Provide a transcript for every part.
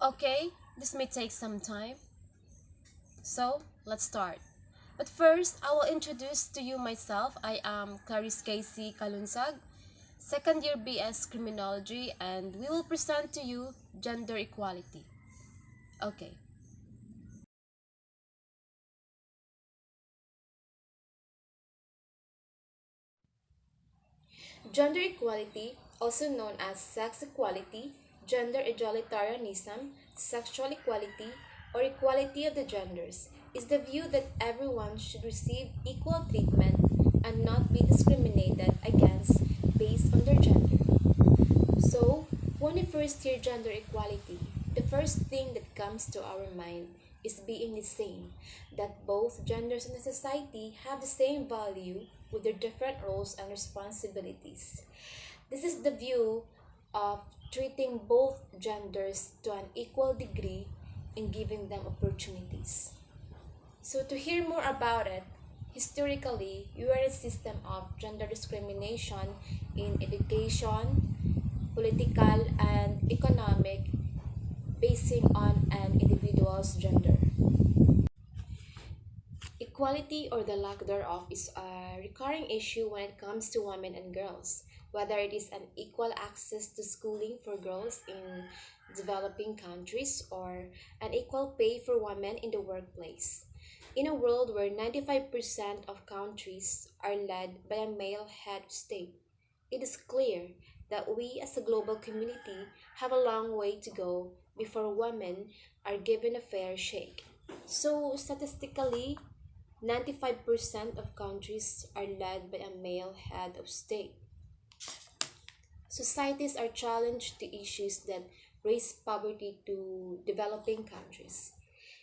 Okay, this may take some time, so let's start. But first, I will introduce to you myself. I am Clarice Casey Kalunsag, second year BS Criminology, and we will present to you gender equality. Okay. Gender equality, also known as sex equality, gender egalitarianism, sexual equality, or equality of the genders, is the view that everyone should receive equal treatment and not be discriminated against based on their gender. So, when we first hear gender equality, the first thing that comes to our mind is being the same, that both genders in the society have the same value with their different roles and responsibilities. This is the view of treating both genders to an equal degree and giving them opportunities. So, to hear more about it, historically, we were a system of gender discrimination in education, political, and economic, basing on an individual's gender. Equality, or the lack thereof, is a recurring issue when it comes to women and girls, whether it is an equal access to schooling for girls in developing countries or an equal pay for women in the workplace. In a world where 95% of countries are led by a male head of state, it is clear that we as a global community have a long way to go before women are given a fair shake. So, statistically, 95% of countries are led by a male head of state. Societies are challenged to issues that raise poverty to developing countries.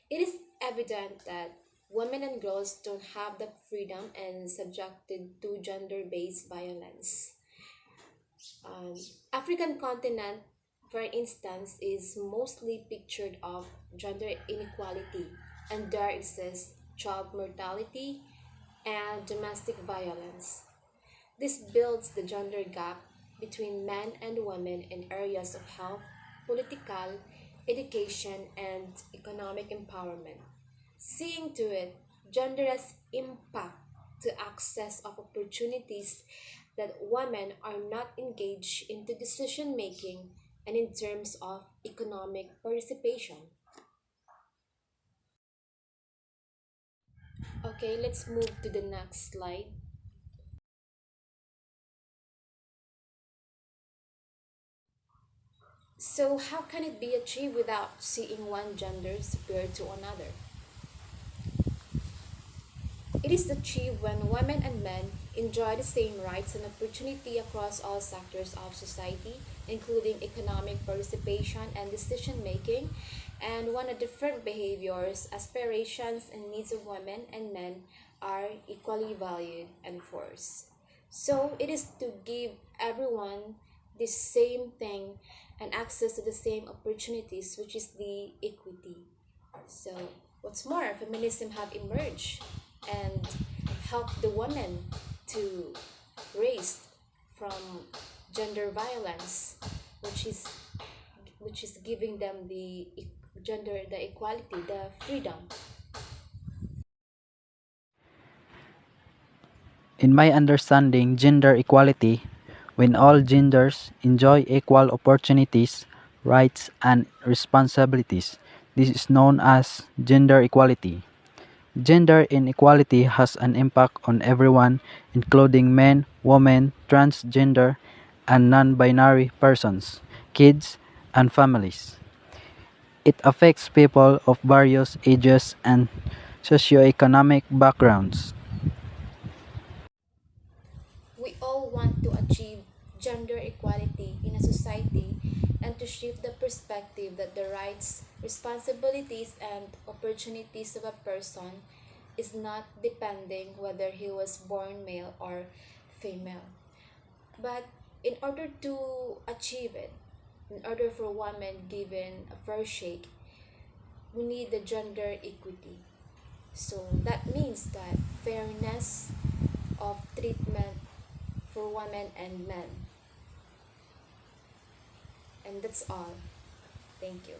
It is evident that women and girls don't have the freedom and subjected to gender-based violence. Um, African continent, for instance, is mostly pictured of gender inequality, and there exists child mortality and domestic violence. This builds the gender gap between men and women in areas of health, political, education, and economic empowerment. Seeing to it, gender has impact to access of opportunities that women are not engaged into decision making and in terms of economic participation. Okay, let's move to the next slide. So, how can it be achieved without seeing one gender superior to another? It is achieved when women and men enjoy the same rights and opportunity across all sectors of society, including economic participation and decision making, and when the different behaviors, aspirations, and needs of women and men are equally valued and enforced. So it is to give everyone the same thing and access to the same opportunities, which is the equity. So, what's more, feminism have emerged and helped the women to raise from gender violence, which is which is giving them the gender, the equality, the freedom. In my understanding, gender equality, when all genders enjoy equal opportunities, rights, and responsibilities. This is known as gender equality. Gender inequality has an impact on everyone, including men, women, transgender, and non binary persons, kids, and families. It affects people of various ages and socioeconomic backgrounds. We all want to achieve gender equality in a society and to shift the perspective that the rights, responsibilities, and opportunities of a person is not depending whether he was born male or female. But in order to achieve it, in order for women given a fair shake, we need the gender equity. So that means that fairness of treatment for women and men. And that's all. Thank you.